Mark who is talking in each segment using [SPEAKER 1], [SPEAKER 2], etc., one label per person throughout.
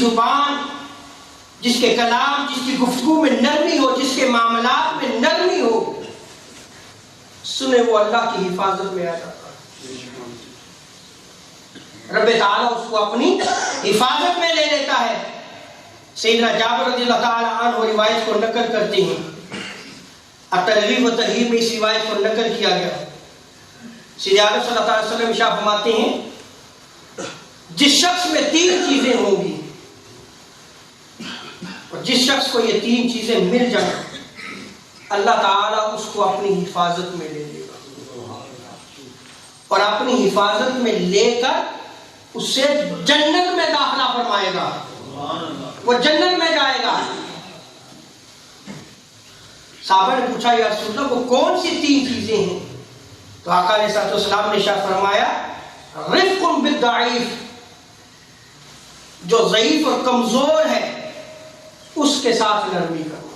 [SPEAKER 1] زبان، جس کے کلام، جس کی گفتگو میں نرمی ہو، جس کے معاملات میں نرمی ہو، سنے وہ اللہ کی حفاظت میں آ جاتا ہے۔ رب تعالیٰ اس کو اپنی حفاظت میں لے لیتا ہے۔ سیدنا جابر رضی اللہ تعالیٰ عنہ روایت کو نقل کرتے ہیں، ترغیب و ترہیب میں اس روایت کو نقل کیا گیا۔ سید عالم صلی اللہ علیہ وسلم ارشاد فرماتے ہیں جس شخص میں 3 چیزیں ہوں گی اور جس شخص کو یہ 3 چیزیں مل جائیں، اللہ تعالیٰ اس کو اپنی حفاظت میں لے لے گا اور اپنی حفاظت میں لے کر اسے جنت میں داخلہ فرمائے گا، وہ جنت میں جائے گا۔ صحابہ نے پوچھا یا رسول اللہ وہ کون سی 3 چیزیں ہیں؟ تو آقا علیہ الصلوۃ والسلام نے ارشاد فرمایا رفق بالضعیف، جو ضعیف اور کمزور ہے اس کے ساتھ نرمی کرو۔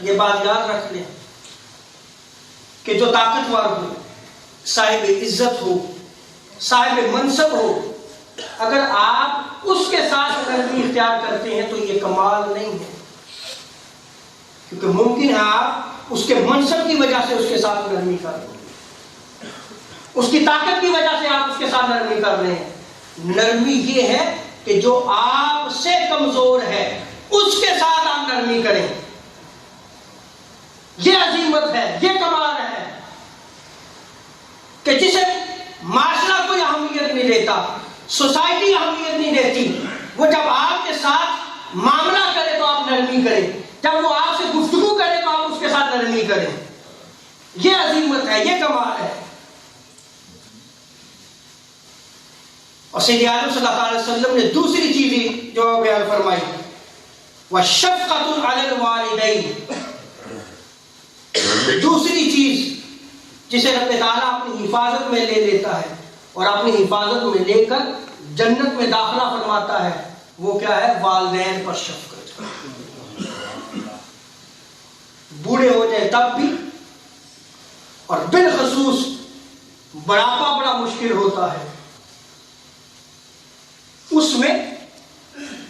[SPEAKER 1] یہ بات یاد رکھ لیں کہ جو طاقتور ہو، صاحب عزت ہو، صاحب منصب ہو، اگر آپ اس کے ساتھ نرمی اختیار کرتے ہیں تو یہ کمال نہیں ہے، کیونکہ ممکن ہے آپ اس کے منصب کی وجہ سے اس کے ساتھ نرمی کر رہے ہیں، اس کی طاقت کی وجہ سے آپ اس کے ساتھ نرمی کر رہے ہیں۔ نرمی یہ ہے کہ جو آپ سے کمزور ہے اس کے ساتھ آپ نرمی کریں، یہ عظیمت ہے، یہ کمال ہے کہ جسے معاشرہ کوئی اہمیت نہیں دیتا، سوسائٹی اہمیت نہیں دیتی، وہ جب آپ کے ساتھ معاملہ کرے تو آپ نرمی کریں، جب وہ آپ سے گفتگو کرے تو آپ اس کے ساتھ نرمی کریں۔ یہ عظیمت ہے، یہ کمال ہے۔ اور سید عالم صلی اللہ علیہ وسلم نے دوسری چیز جو بیان فرمائی وَالشَّفْقَةُ عَلَى الْوَالِدَيْنِ، دوسری چیز جسے رب تعالیٰ اپنی حفاظت میں لے لیتا ہے اور اپنی حفاظت میں لے کر جنت میں داخلہ فرماتا ہے، وہ کیا ہے؟ والدین پر شفقت۔ بوڑھے ہو جائے تب بھی، اور بالخصوص بڑھاپا بڑا مشکل ہوتا ہے، اس میں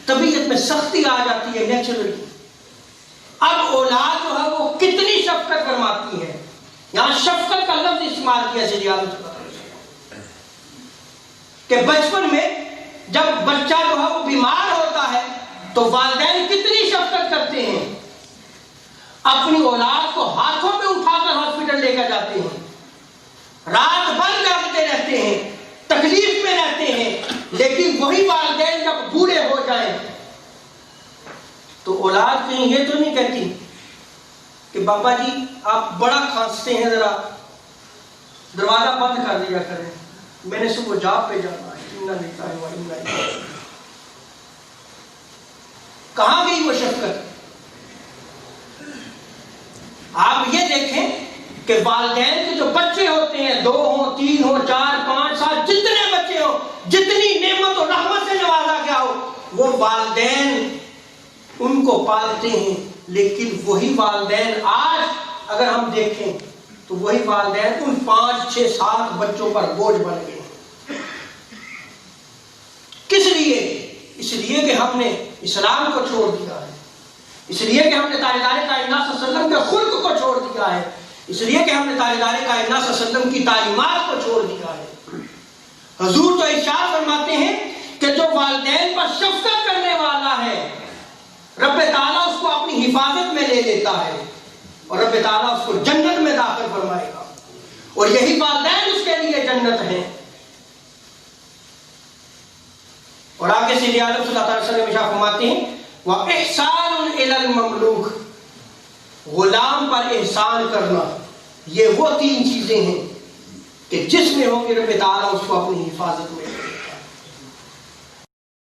[SPEAKER 1] طبیعت میں سختی آ جاتی ہے نیچرلی۔ اب اولاد جو ہے وہ کتنی شفقت فرماتی ہے، یہاں شفقت کا لفظ استعمال کیا سید عالم صلی اللہ علیہ وسلم کہ بچپن میں جب بچہ جو ہے وہ بیمار ہوتا ہے تو والدین کتنی شفقت کرتے ہیں، اپنی اولاد کو ہاتھوں میں اٹھا کر ہاسپٹل لے کر جاتے ہیں، رات بھر جاگتے رہتے ہیں، تکلیف میں رہتے ہیں، لیکن وہی والدین جب بوڑھے ہو جائیں تو اولاد کہیں یہ تو نہیں کہتی کہ بابا جی آپ بڑا کھانستے ہیں، ذرا دروازہ بند کر دیا کریں، میں نے صبح جاب پہ جانا ہے۔ کہاں گئی وہ شفقت؟ آپ یہ دیکھیں کہ والدین کے جو بچے ہوتے ہیں، 2 ہوں، 3 ہوں، 4 5 7 جتنے بچے ہوں، جتنی نعمت اور رحمت سے نوازا گیا ہو، وہ والدین ان کو پالتے ہیں، لیکن وہی والدین آج اگر ہم دیکھیں تو وہی والدین ان 5 6 7 بچوں پر بوجھ بن گئے ہیں۔ کس لیے؟ اس لیے کہ ہم نے اسلام کو چھوڑ دیا ہے، اس لیے کہ ہم نے تاجدار کائنات صلی اللہ علیہ وسلم کے خلق کو چھوڑ دیا ہے، اس لیے کہ ہم نے تاجدار کائنات صلی اللہ علیہ وسلم کی تعلیمات کو چھوڑ دیا ہے۔ حضور تو ارشاد فرماتے ہیں کہ جو والدین پر شفقت کرنے والا ہے رب تعالیٰ اس کو اپنی حفاظت میں لے لیتا ہے اور رب تعالیٰ اس کو جنت میں داخل فرمائے گا، اور یہی والدین اس کے لیے جنت ہیں۔ اور آگے سید عالم صلی اللہ علیہ وسلم ارشاد فرماتے ہیں وَإِحْسَانٌ إِلَى الْمَمْلُوكِ، غلام پر احسان کرنا، یہ وہ 3 چیزیں ہیں کہ جس میں ہوں گے رب تعالیٰ اس کو اپنی حفاظت میں